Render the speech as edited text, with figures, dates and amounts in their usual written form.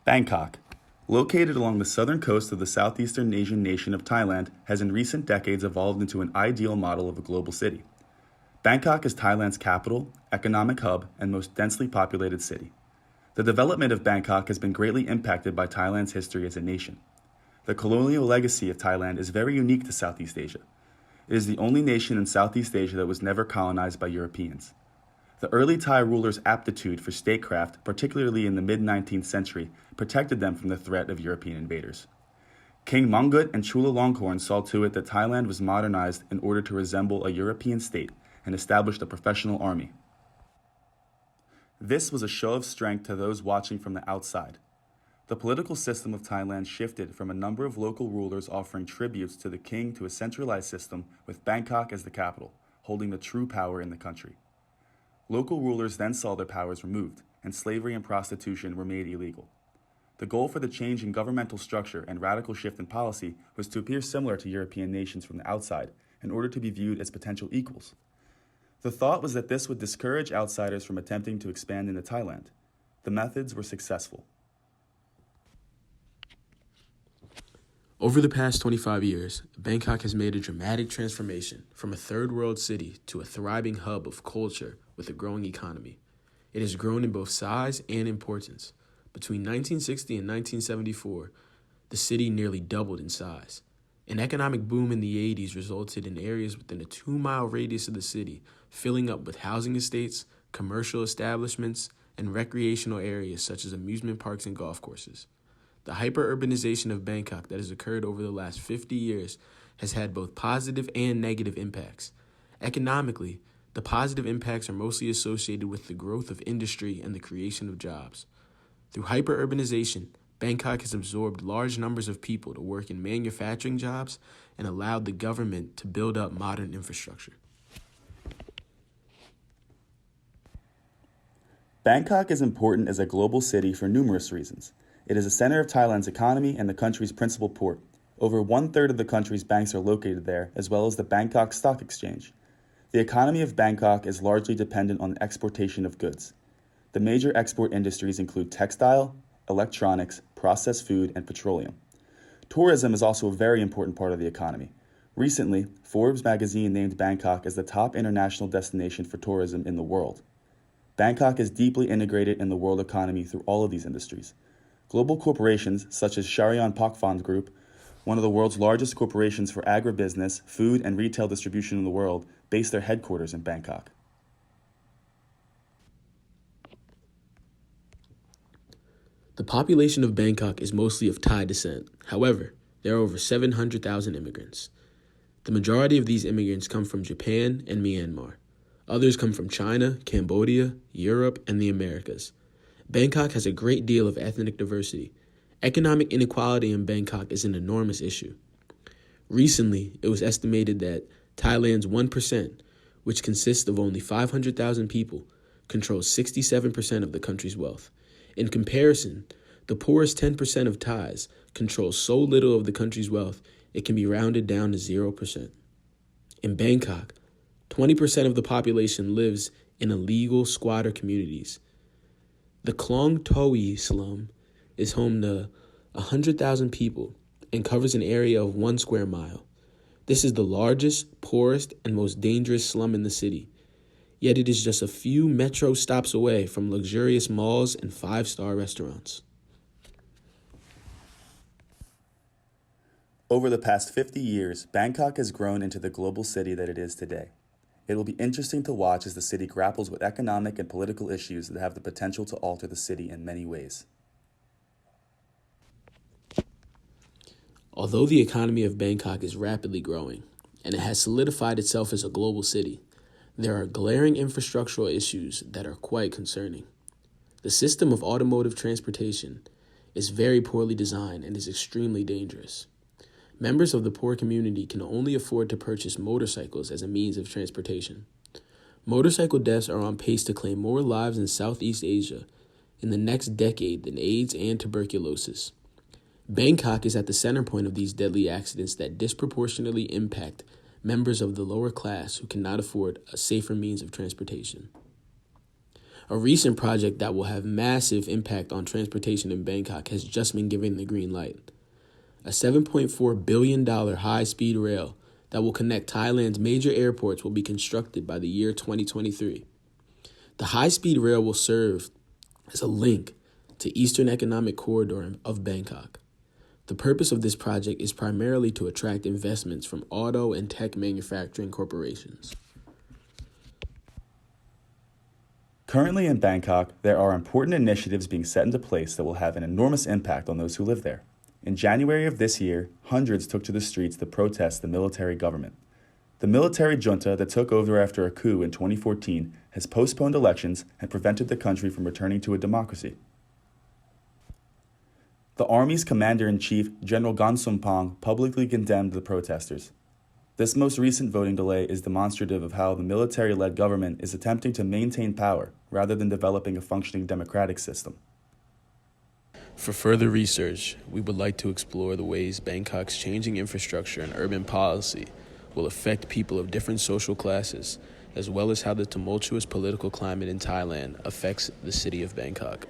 Bangkok, located along the southern coast of the southeastern Asian nation of Thailand, has in recent decades evolved into an ideal model of a global city. Bangkok is Thailand's capital, economic hub, and most densely populated city. The development of Bangkok has been greatly impacted by Thailand's history as a nation. The colonial legacy of Thailand is very unique to Southeast Asia. It is the only nation in Southeast Asia that was never colonized by Europeans. The early Thai rulers' aptitude for statecraft, particularly in the mid-19th century, protected them from the threat of European invaders. King Mongkut and Chulalongkorn saw to it that Thailand was modernized in order to resemble a European state and established a professional army. This was a show of strength to those watching from the outside. The political system of Thailand shifted from a number of local rulers offering tributes to the king to a centralized system with Bangkok as the capital, holding the true power in the country. Local rulers then saw their powers removed, and slavery and prostitution were made illegal. The goal for the change in governmental structure and radical shift in policy was to appear similar to European nations from the outside in order to be viewed as potential equals. The thought was that this would discourage outsiders from attempting to expand into Thailand. The methods were successful. Over the past 25 years, Bangkok has made a dramatic transformation from a third-world city to a thriving hub of culture with a growing economy. It has grown in both size and importance. Between 1960 and 1974, the city nearly doubled in size. An economic boom in the 80s resulted in areas within a 2-mile radius of the city filling up with housing estates, commercial establishments, and recreational areas such as amusement parks and golf courses. The hyper-urbanization of Bangkok that has occurred over the last 50 years has had both positive and negative impacts. Economically, the positive impacts are mostly associated with the growth of industry and the creation of jobs. Through hyper-urbanization, Bangkok has absorbed large numbers of people to work in manufacturing jobs and allowed the government to build up modern infrastructure. Bangkok is important as a global city for numerous reasons. It is a center of Thailand's economy and the country's principal port. Over 1/3 of the country's banks are located there, as well as the Bangkok Stock Exchange. The economy of Bangkok is largely dependent on the exportation of goods. The major export industries include textile, electronics, processed food, and petroleum. Tourism is also a very important part of the economy. Recently, Forbes magazine named Bangkok as the top international destination for tourism in the world. Bangkok is deeply integrated in the world economy through all of these industries. Global corporations such as Sharion Pakwan Group, one of the world's largest corporations for agribusiness, food, and retail distribution in the world, base their headquarters in Bangkok. The population of Bangkok is mostly of Thai descent. However, there are over 700,000 immigrants. The majority of these immigrants come from Japan and Myanmar. Others come from China, Cambodia, Europe, and the Americas. Bangkok has a great deal of ethnic diversity. Economic inequality in Bangkok is an enormous issue. Recently, it was estimated that Thailand's 1%, which consists of only 500,000 people, controls 67% of the country's wealth. In comparison, the poorest 10% of Thais control so little of the country's wealth, it can be rounded down to 0%. In Bangkok, 20% of the population lives in illegal squatter communities. The Klong Toi slum is home to 100,000 people and covers an area of 1 square mile. This is the largest, poorest, and most dangerous slum in the city. Yet it is just a few metro stops away from luxurious malls and 5-star restaurants. Over the past 50 years, Bangkok has grown into the global city that it is today. It will be interesting to watch as the city grapples with economic and political issues that have the potential to alter the city in many ways. Although the economy of Bangkok is rapidly growing, and it has solidified itself as a global city, there are glaring infrastructural issues that are quite concerning. The system of automotive transportation is very poorly designed and is extremely dangerous. Members of the poor community can only afford to purchase motorcycles as a means of transportation. Motorcycle deaths are on pace to claim more lives in Southeast Asia in the next decade than AIDS and tuberculosis. Bangkok is at the center point of these deadly accidents that disproportionately impact members of the lower class who cannot afford a safer means of transportation. A recent project that will have massive impact on transportation in Bangkok has just been given the green light. A $7.4 billion high-speed rail that will connect Thailand's major airports will be constructed by the year 2023. The high-speed rail will serve as a link to Eastern Economic Corridor of Bangkok. The purpose of this project is primarily to attract investments from auto and tech manufacturing corporations. Currently in Bangkok, there are important initiatives being set into place that will have an enormous impact on those who live there. In January of this year, hundreds took to the streets to protest the military government. The military junta that took over after a coup in 2014 has postponed elections and prevented the country from returning to a democracy. The army's commander-in-chief, General Gansumpong, publicly condemned the protesters. This most recent voting delay is demonstrative of how the military-led government is attempting to maintain power rather than developing a functioning democratic system. For further research, we would like to explore the ways Bangkok's changing infrastructure and urban policy will affect people of different social classes, as well as how the tumultuous political climate in Thailand affects the city of Bangkok.